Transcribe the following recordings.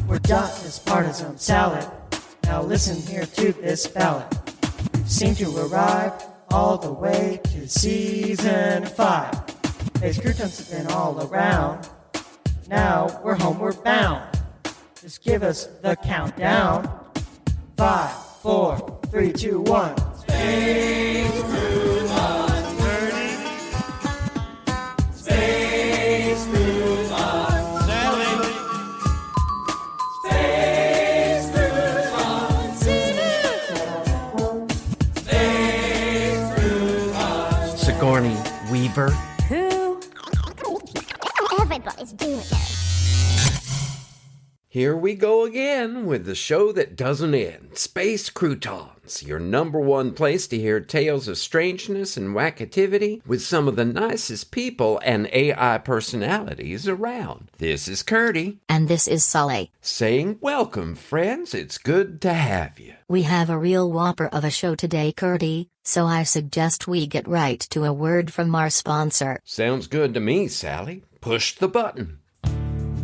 We're done this partisan salad. Now listen here to this ballad. We've seemed to arrive all the way to season 5. Space Croutons have been all around. Now we're homeward bound. Just give us the countdown. 5, 4, 3, 2, 1. Space Croutons, Curdy. Space Croutons, SALI. Space Croutons, Space Croutons. Sigourney Weaver. Who? Everybody's doing it. Here we go again with the show that doesn't end. Space Croutons, your #1 place to hear tales of strangeness and wackativity with some of the nicest people and AI personalities around. This is Curdy. And this is SALI. Saying welcome, friends. It's good to have you. We have a real whopper of a show today, Curdy, so I suggest we get right to a word from our sponsor. Sounds good to me, Sally. Push the button.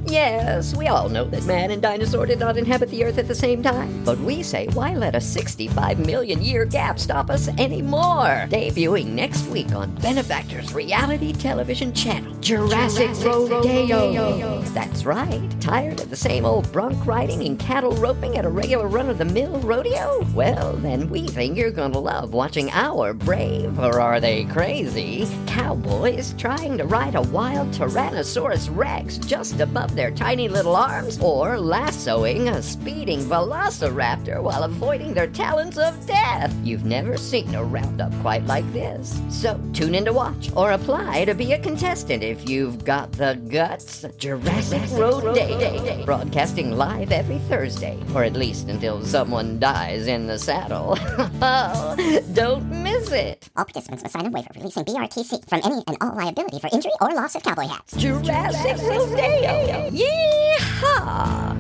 Yes, we all know that man and dinosaur did not inhabit the Earth at the same time. But we say, why let a 65 million year gap stop us anymore? Debuting next week on Benefactor's reality television channel, Jurassic Rodeo. That's right. Tired of the same old bronc riding and cattle roping at a regular run-of-the-mill rodeo? Well, then we think you're gonna love watching our brave, or are they crazy, cowboys trying to ride a wild Tyrannosaurus Rex just above their tiny little arms, or lassoing a speeding velociraptor while avoiding their talons of death. You've never seen a roundup quite like this. So tune in to watch, or apply to be a contestant if you've got the guts. Jurassic Rodeo, broadcasting live every Thursday, or at least until someone dies in the saddle. Don't miss it. All participants must sign a waiver releasing BRTC from any and all liability for injury or loss of cowboy hats. Jurassic Rodeo. Yeehaw!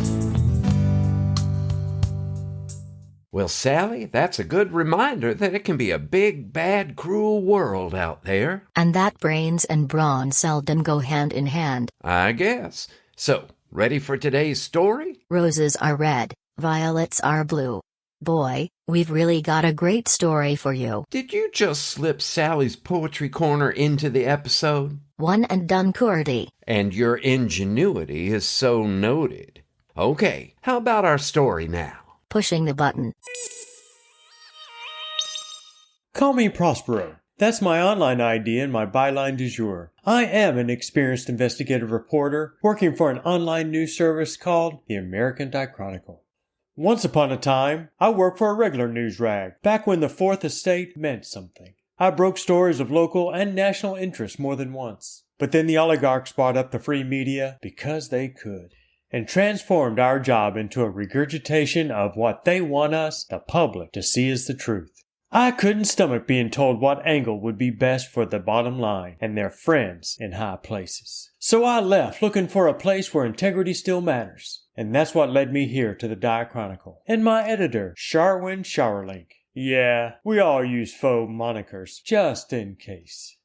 Well, Sally, that's a good reminder that it can be a big, bad, cruel world out there. And that brains and brawn seldom go hand in hand. I guess. So, ready for today's story? Roses are red, violets are blue. Boy, we've really got a great story for you. Did you just slip Sally's Poetry Corner into the episode? One and done, Curdy. And your ingenuity is so noted. Okay, how about our story now? Pushing the button. Call me Prospero. That's my online ID and my byline du jour. I am an experienced investigative reporter working for an online news service called the American Chronicle. Once upon a time, I worked for a regular news rag, back when the Fourth Estate meant something. I broke stories of local and national interest more than once. But then the oligarchs bought up the free media because they could, and transformed our job into a regurgitation of what they want us, the public, to see as the truth. I couldn't stomach being told what angle would be best for the bottom line and their friends in high places. So I left looking for a place where integrity still matters. And that's what led me here to the Chronicle. And my editor, Sharwin Showerlink. Yeah, we all use faux monikers, just in case.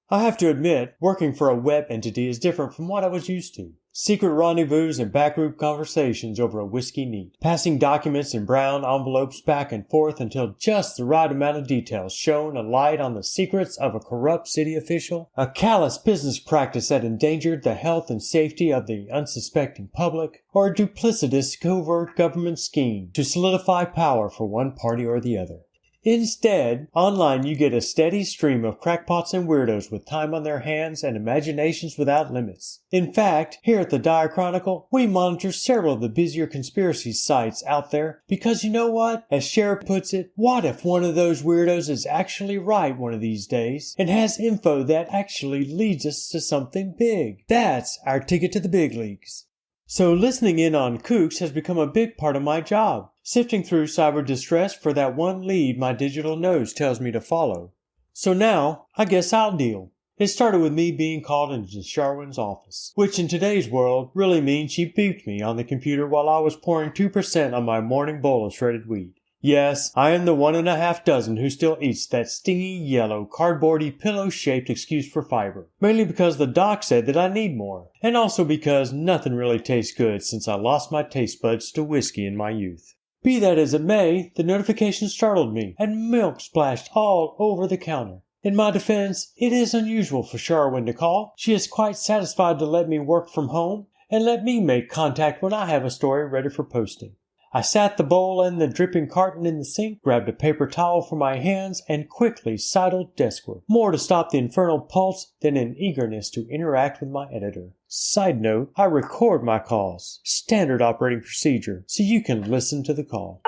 I have to admit, working for a web entity is different from what I was used to. Secret rendezvous and backroom conversations over a whiskey neat, passing documents in brown envelopes back and forth until just the right amount of details shone a light on the secrets of a corrupt city official, a callous business practice that endangered the health and safety of the unsuspecting public, or a duplicitous covert government scheme to solidify power for one party or the other. Instead, online you get a steady stream of crackpots and weirdos with time on their hands and imaginations without limits. In fact, here at the Chronicle, we monitor several of the busier conspiracy sites out there because you know what? As Cher puts it, what if one of those weirdos is actually right one of these days and has info that actually leads us to something big? That's our ticket to the big leagues. So listening in on kooks has become a big part of my job, sifting through cyber distress for that one lead my digital nose tells me to follow. So now, I guess I'll deal. It started with me being called into Sharwin's office, which in today's world really means she beeped me on the computer while I was pouring 2% on my morning bowl of shredded wheat. Yes, I am the 1.5 dozen who still eats that stingy yellow cardboardy pillow-shaped excuse for fiber. Mainly because the doc said that I need more. And also because nothing really tastes good since I lost my taste buds to whiskey in my youth. Be that as it may, the notification startled me, and milk splashed all over the counter. In my defense, it is unusual for Charwin to call. She is quite satisfied to let me work from home, and let me make contact when I have a story ready for posting. I sat the bowl and the dripping carton in the sink, grabbed a paper towel from my hands, and quickly sidled deskward, more to stop the infernal pulse than in eagerness to interact with my editor. Side note, I record my calls. Standard operating procedure, so you can listen to the call.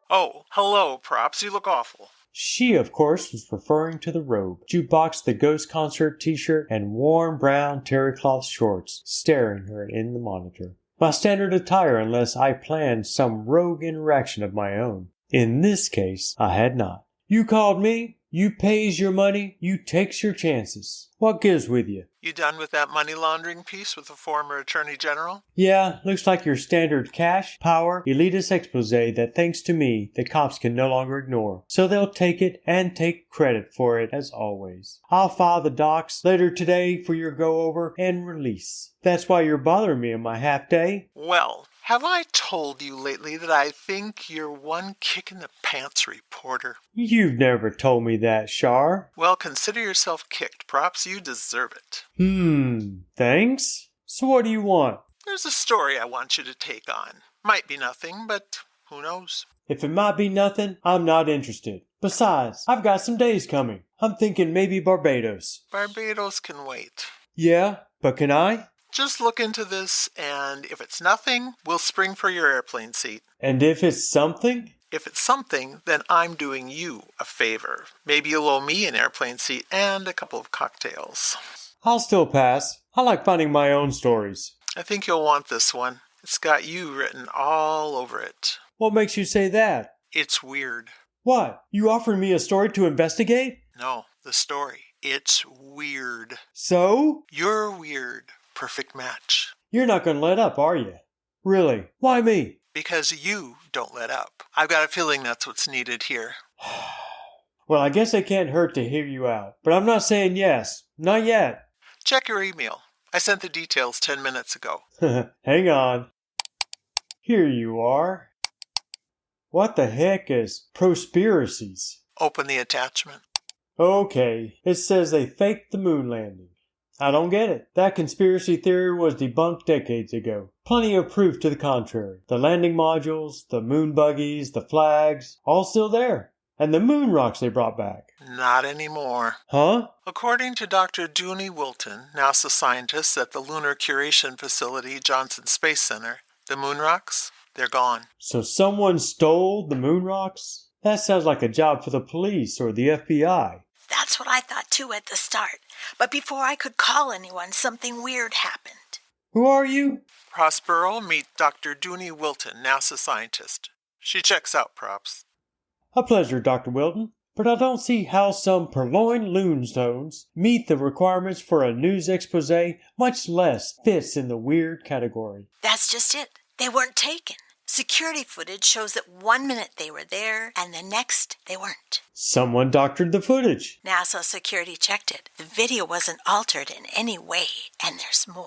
Oh, hello, Props. You look awful. She, of course, was referring to the robe, jukebox, the Ghost concert t-shirt, and warm brown terry cloth shorts, staring her in the monitor. My standard attire unless I planned some rogue interaction of my own. In this case, I had not. You called me, you pays your money, you takes your chances. What gives with you? You done with that money laundering piece with the former Attorney General? Yeah, looks like your standard cash, power, elitist expose that thanks to me, the cops can no longer ignore. So they'll take it and take credit for it as always. I'll file the docs later today for your go-over and release. That's why you're bothering me on my half day. Well, have I told you lately that I think you're one kick in the pants reporter? You've never told me that, Char. Well, consider yourself kicked, Props. You deserve it. Thanks? So what do you want? There's a story I want you to take on. Might be nothing, but who knows? If it might be nothing, I'm not interested. Besides, I've got some days coming. I'm thinking maybe Barbados. Barbados can wait. Yeah, but can I? Just look into this, and if it's nothing, we'll spring for your airplane seat. And if it's something? If it's something, then I'm doing you a favor. Maybe you'll owe me an airplane seat and a couple of cocktails. I'll still pass. I like finding my own stories. I think you'll want this one. It's got you written all over it. What makes you say that? It's weird. What? You offering me a story to investigate? No, the story. It's weird. So? You're weird. Perfect match. You're not going to let up, are you? Really? Why me? Because you don't let up. I've got a feeling that's what's needed here. Well, I guess it can't hurt to hear you out. But I'm not saying yes. Not yet. Check your email. I sent the details 10 minutes ago. Hang on. Here you are. What the heck is Prospiracies? Open the attachment. Okay, it says they faked the moon landing. I don't get it. That conspiracy theory was debunked decades ago. Plenty of proof to the contrary. The landing modules, the moon buggies, the flags, all still there. And the moon rocks they brought back. Not anymore. Huh? According to Dr. Dooney Wilton, NASA scientist at the Lunar Curation Facility, Johnson Space Center, the moon rocks, they're gone. So someone stole the moon rocks? That sounds like a job for the police or the FBI. That's what I thought too at the start. But before I could call anyone, something weird happened. Who are you? Prospero, meet Dr. Dooney Wilton, NASA scientist. She checks out, Props. A pleasure, Dr. Wilton. But I don't see how some purloined loonstones meet the requirements for a news expose, much less fits in the weird category. That's just it. They weren't taken. Security footage shows that 1 minute they were there, and the next they weren't. Someone doctored the footage. NASA security checked it. The video wasn't altered in any way, and there's more.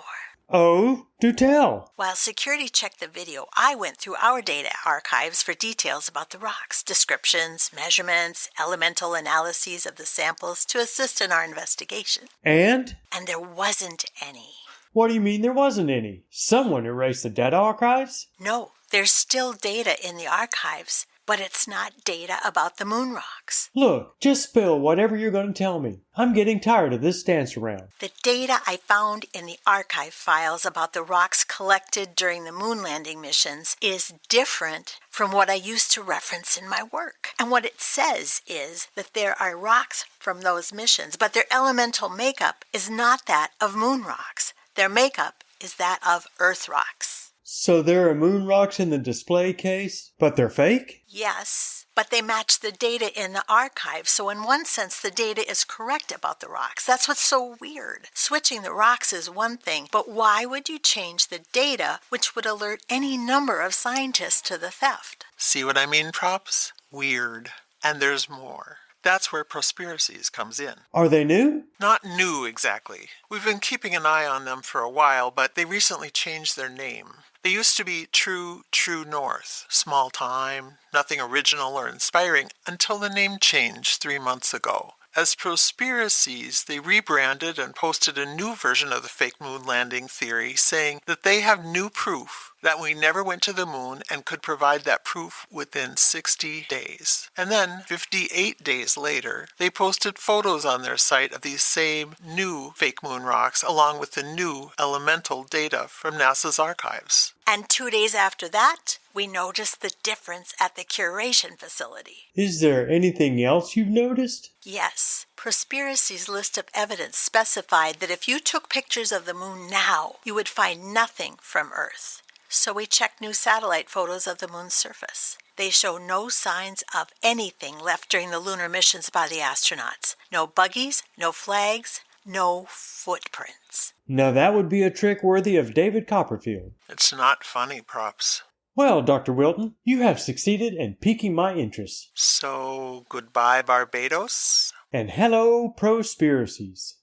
Oh, do tell. While security checked the video, I went through our data archives for details about the rocks, descriptions, measurements, elemental analyses of the samples to assist in our investigation. And? And there wasn't any. What do you mean there wasn't any? Someone erased the data archives? No, there's still data in the archives, but it's not data about the moon rocks. Look, just spill whatever you're going to tell me. I'm getting tired of this dance around. The data I found in the archive files about the rocks collected during the moon landing missions is different from what I used to reference in my work. And what it says is that there are rocks from those missions, but their elemental makeup is not that of moon rocks. Their makeup is that of Earth rocks. So there are moon rocks in the display case, but they're fake? Yes, but they match the data in the archive. So in one sense, the data is correct about the rocks. That's what's so weird. Switching the rocks is one thing, but why would you change the data, which would alert any number of scientists to the theft? See what I mean, Props? Weird. And there's more. That's where Prospiracies comes in. Are they new? Not new exactly. We've been keeping an eye on them for a while, but they recently changed their name. They used to be True North. Small time, nothing original or inspiring, until the name changed 3 months ago. As Prospiracies, they rebranded and posted a new version of the fake moon landing theory, saying that they have new proof that we never went to the moon and could provide that proof within 60 days. And then, 58 days later, they posted photos on their site of these same new fake moon rocks, along with the new elemental data from NASA's archives. And 2 days after that, we noticed the difference at the curation facility. Is there anything else you've noticed? Yes. Prospiracy's list of evidence specified that if you took pictures of the moon now, you would find nothing from Earth. So we checked new satellite photos of the moon's surface. They show no signs of anything left during the lunar missions by the astronauts. No buggies, no flags, no footprints. Now that would be a trick worthy of David Copperfield. It's not funny, Props. Well, Dr. Wilton, you have succeeded in piquing my interest. So, goodbye, Barbados? And hello, Prospiracies.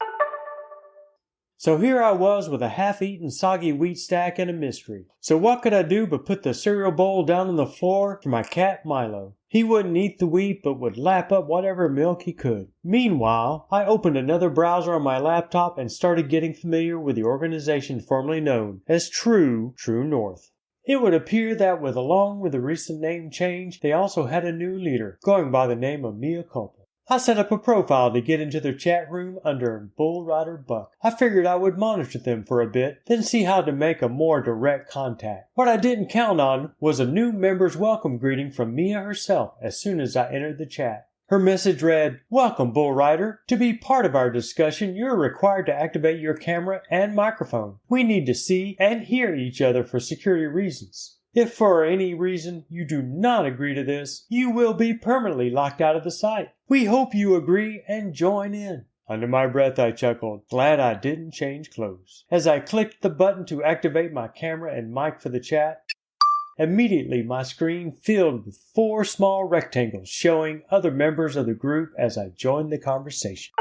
So here I was with a half-eaten soggy wheat stack and a mystery. So what could I do but put the cereal bowl down on the floor for my cat Milo? He wouldn't eat the wheat but would lap up whatever milk he could. Meanwhile, I opened another browser on my laptop and started getting familiar with the organization formerly known as True North. It would appear that along with the recent name change, they also had a new leader, going by the name of Mea Culpa. I set up a profile to get into their chat room under Bull Rider Buck. I figured I would monitor them for a bit, then see how to make a more direct contact. What I didn't count on was a new member's welcome greeting from Mia herself as soon as I entered the chat. Her message read, "Welcome, Bull Rider. To be part of our discussion, you're required to activate your camera and microphone. We need to see and hear each other for security reasons. If for any reason you do not agree to this, you will be permanently locked out of the site. We hope you agree and join in." Under my breath I chuckled, glad I didn't change clothes. As I clicked the button to activate my camera and mic for the chat, immediately my screen filled with 4 small rectangles showing other members of the group as I joined the conversation.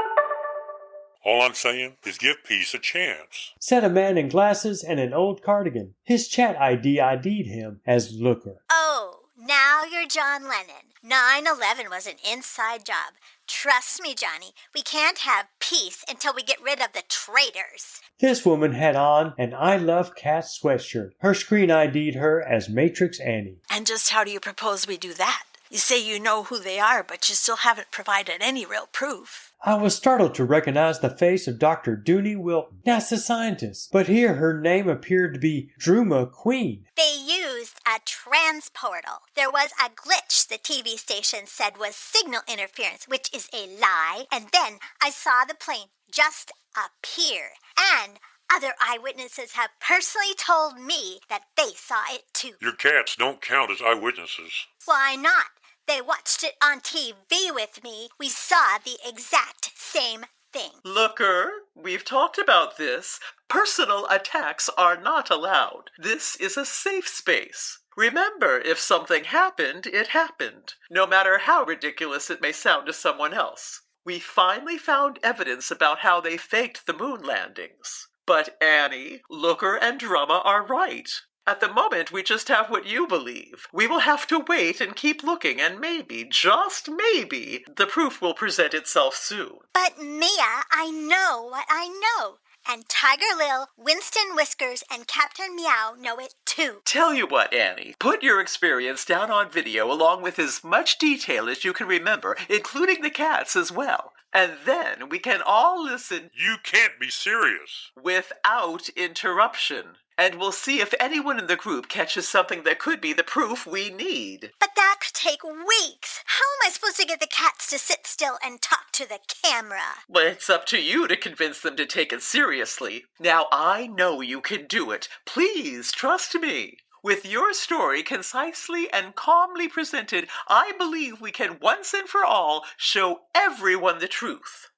All I'm saying is give peace a chance, said a man in glasses and an old cardigan. His chat ID ID'd him as Looker. Oh, now you're John Lennon. 9/11 was an inside job. Trust me, Johnny, we can't have peace until we get rid of the traitors. This woman had on an I Love Cats sweatshirt. Her screen ID'd her as Matrix Annie. And just how do you propose we do that? You say you know who they are, but you still haven't provided any real proof. I was startled to recognize the face of Dr. Dooney Wilton, NASA scientist, but here her name appeared to be Druma Queen. They used a transportal. There was a glitch the TV station said was signal interference, which is a lie, and then I saw the plane just appear. And other eyewitnesses have personally told me that they saw it too. Your cats don't count as eyewitnesses. Why not? They watched it on TV with me. We saw the exact same thing. Looker, we've talked about this. Personal attacks are not allowed. This is a safe space. Remember, if something happened, it happened, no matter how ridiculous it may sound to someone else. We finally found evidence about how they faked the moon landings. But Annie, Looker, and Drumma are right. At the moment, we just have what you believe. We will have to wait and keep looking, and maybe, just maybe, the proof will present itself soon. But Mia, I know what I know. And Tiger Lil, Winston Whiskers, and Captain Meow know it too. Tell you what, Annie, put your experience down on video along with as much detail as you can remember, including the cats as well. And then we can all listen. You can't be serious. Without interruption. And we'll see if anyone in the group catches something that could be the proof we need. But that could take weeks. How am I supposed to get the cats to sit still and talk to the camera? Well, it's up to you to convince them to take it seriously. Now, I know you can do it. Please, trust me. With your story concisely and calmly presented, I believe we can once and for all show everyone the truth.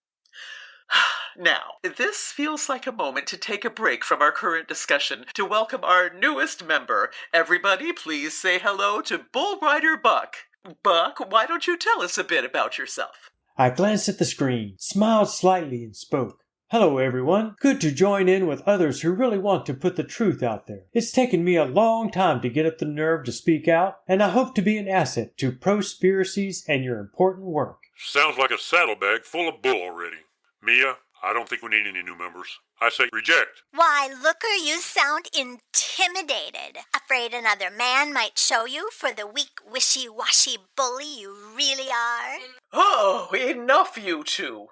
Now, this feels like a moment to take a break from our current discussion to welcome our newest member. Everybody, please say hello to Bull Rider Buck. Buck, why don't you tell us a bit about yourself? I glanced at the screen, smiled slightly, and spoke. Hello, everyone. Good to join in with others who really want to put the truth out there. It's taken me a long time to get up the nerve to speak out, and I hope to be an asset to Prospiracies and your important work. Sounds like a saddlebag full of bull already. Mia, I don't think we need any new members. I say reject. Why, Looker, you sound intimidated. Afraid another man might show you for the weak, wishy-washy bully you really are? Oh, enough, you two.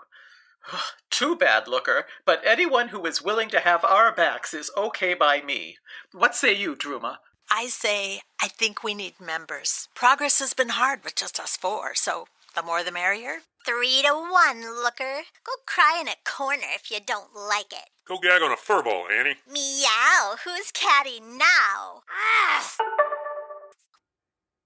Too bad, Looker, but anyone who is willing to have our backs is okay by me. What say you, Druma? I say, I think we need members. Progress has been hard with just us four, so the more the merrier. 3-1, Looker. Go cry in a corner if you don't like it. Go gag on a furball, Annie. Meow, who's catty now?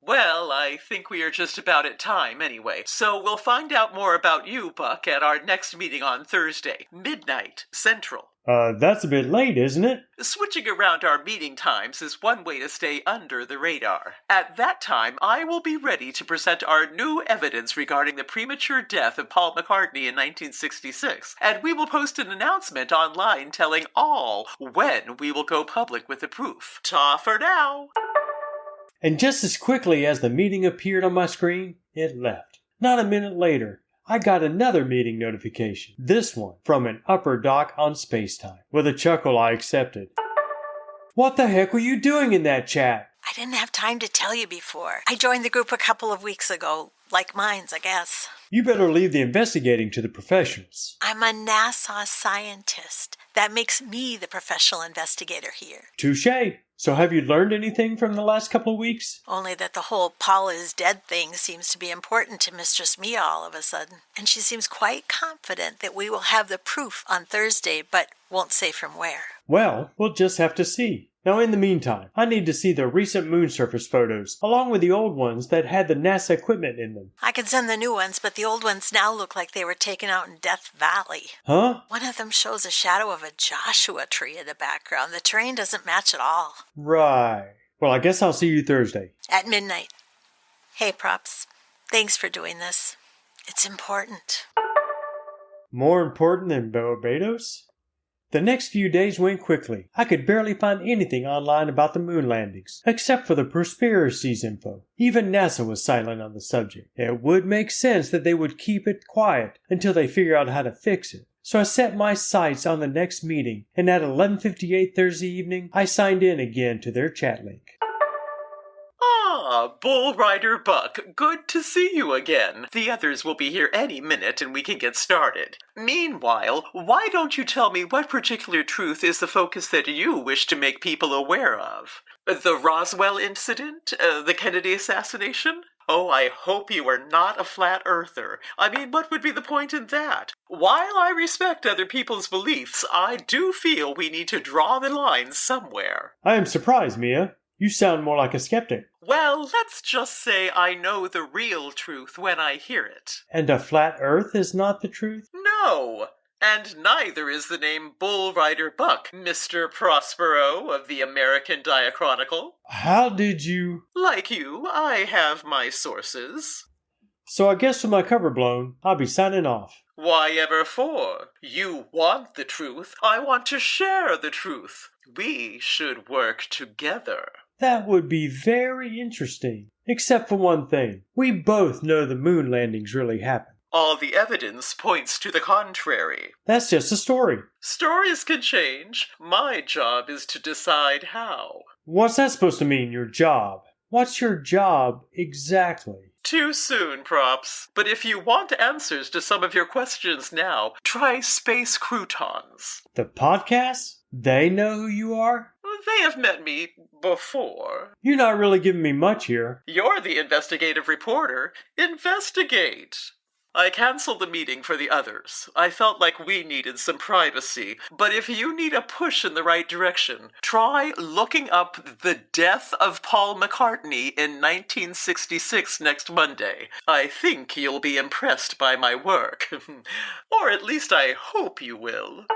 Well, I think we are just about at time anyway, so we'll find out more about you, Buck, at our next meeting on Thursday, midnight, Central. That's a bit late, isn't it? Switching around our meeting times is one way to stay under the radar. At that time, I will be ready to present our new evidence regarding the premature death of Paul McCartney in 1966, and we will post an announcement online telling all when we will go public with the proof. Ta for now! And just as quickly as the meeting appeared on my screen, it left. Not a minute later, I got another meeting notification, this one from an upper dock on Spacetime. With a chuckle, I accepted. What the heck were you doing in that chat? I didn't have time to tell you before. I joined the group a couple of weeks ago. Like mines, I guess. You better leave the investigating to the professionals. I'm a NASA scientist. That makes me the professional investigator here. Touché. So have you learned anything from the last couple of weeks? Only that the whole Paul is dead thing seems to be important to Mistress Mia all of a sudden. And she seems quite confident that we will have the proof on Thursday, but won't say from where. Well, we'll just have to see. Now, in the meantime, I need to see the recent moon surface photos, along with the old ones that had the NASA equipment in them. I can send the new ones, but the old ones now look like they were taken out in Death Valley. Huh? One of them shows a shadow of a Joshua tree in the background. The terrain doesn't match at all. Right. Well, I guess I'll see you Thursday. At midnight. Hey, Props. Thanks for doing this. It's important. More important than Barbados? The next few days went quickly. I could barely find anything online about the moon landings, except for the Prospiracies info. Even NASA was silent on the subject. It would make sense that they would keep it quiet until they figure out how to fix it. So I set my sights on the next meeting, and at 11:58 Thursday evening, I signed in again to their chat link. Ah, Bull Rider Buck, good to see you again. The others will be here any minute and we can get started. Meanwhile, why don't you tell me what particular truth is the focus that you wish to make people aware of? The Roswell incident? The Kennedy assassination? Oh, I hope you are not a flat earther. I mean, what would be the point in that? While I respect other people's beliefs, I do feel we need to draw the line somewhere. I am surprised, Mia. You sound more like a skeptic. Well, let's just say I know the real truth when I hear it. And a flat earth is not the truth? No! And neither is the name Bull Rider Buck, Mr. Prospero of the American Diachronicle. How did you... Like you, I have my sources. So I guess with my cover blown, I'll be signing off. Why ever for? You want the truth. I want to share the truth. We should work together. That would be very interesting. Except for one thing. We both know the moon landings really happened. All the evidence points to the contrary. That's just a story. Stories can change. My job is to decide how. What's that supposed to mean, your job? What's your job exactly? Too soon, Props. But if you want answers to some of your questions now, try Space Croutons. The podcast? They know who you are? They have met me before. You're not really giving me much here. You're the investigative reporter. Investigate. I canceled the meeting for the others. I felt like we needed some privacy. But if you need a push in the right direction, try looking up the death of Paul McCartney in 1966 next Monday. I think you'll be impressed by my work. Or at least I hope you will.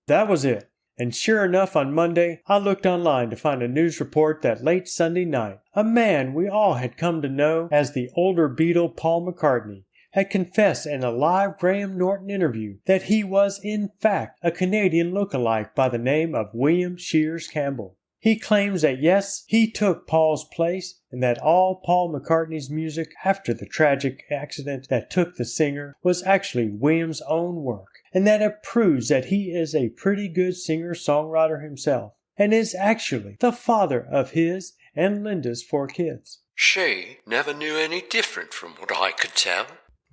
That was it. And sure enough, on Monday, I looked online to find a news report that late Sunday night, a man we all had come to know as the older Beatle Paul McCartney had confessed in a live Graham Norton interview that he was in fact a Canadian look-alike by the name of William Shears Campbell. He claims that yes, he took Paul's place and that all Paul McCartney's music after the tragic accident that took the singer was actually William's own work, and that it proves that he is a pretty good singer-songwriter himself, and is actually the father of his and Linda's 4 kids. She never knew any different from what I could tell.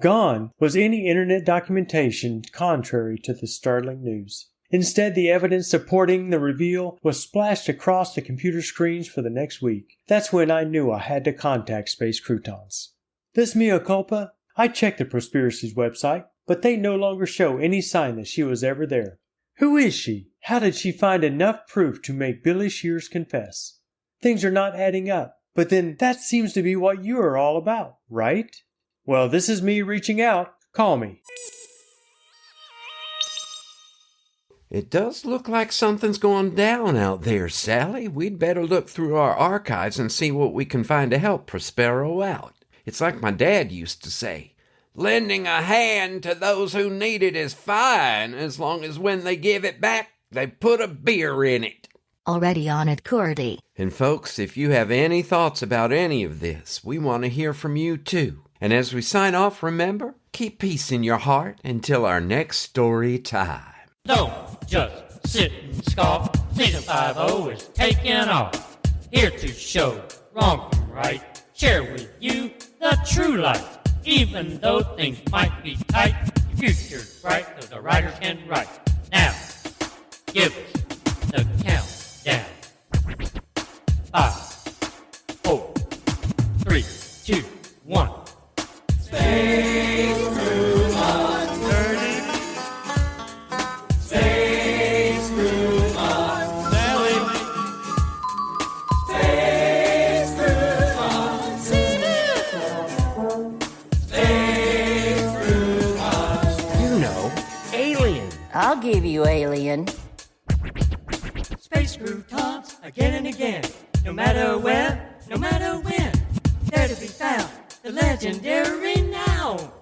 Gone was any internet documentation contrary to the startling news. Instead, the evidence supporting the reveal was splashed across the computer screens for the next week. That's when I knew I had to contact Space Croutons. This mea culpa, I checked the Prospiracies website, but they no longer show any sign that she was ever there. Who is she? How did she find enough proof to make Billy Shears confess? Things are not adding up, but then that seems to be what you are all about, right? Well, this is me reaching out. Call me. It does look like something's going down out there, Sally. We'd better look through our archives and see what we can find to help Prospero out. It's like my dad used to say, lending a hand to those who need it is fine, as long as when they give it back, they put a beer in it. Already on it, Curdy. And folks, if you have any thoughts about any of this, we want to hear from you too. And as we sign off, remember, keep peace in your heart until our next story time. Don't just sit and scoff. Season 5 is taking off. Here to show wrong from right. Share with you the true light. Even though things might be tight, the future's bright so the writers can write. Now, give us the countdown. 5, 4, 3, 2, 1. Space Croutons, Curdy. Space Croutons, SALI. Space Croutons, Space Croutons. You know, Alien. I'll give you Alien. Space Croutons again and again. No matter where, no matter when, they're to be found, the legendary now.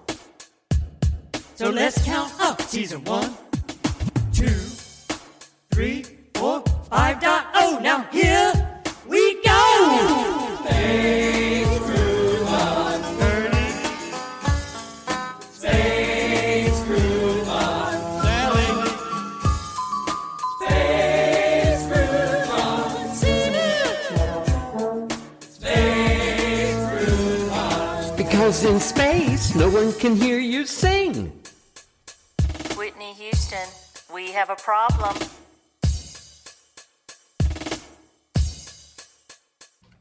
So let's count up season 1, 2, 3, 4, 5.0. Now here we go. Space Croutons, Curdy. Space Croutons, SALI. Space Croutons, Space Croutons. Because in space, no one can hear you sing. Whitney Houston, we have a problem.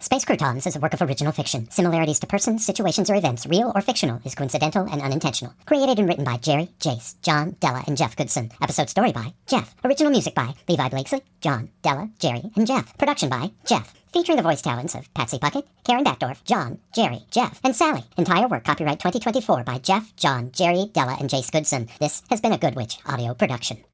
Space Croutons is a work of original fiction. Similarities to persons, situations, or events, real or fictional, is coincidental and unintentional. Created and written by Jerry, Jace, John, Della, and Jeff Goodson. Episode story by Jeff. Original music by Levi Blakesley, John, Della, Jerry, and Jeff. Production by Jeff. Featuring the voice talents of Patsy Puckett, Karen Backdorf, John, Jerry, Jeff, and Sally. Entire work copyright 2024 by Jeff, John, Jerry, Della, and Jace Goodson. This has been a Good Witch audio production.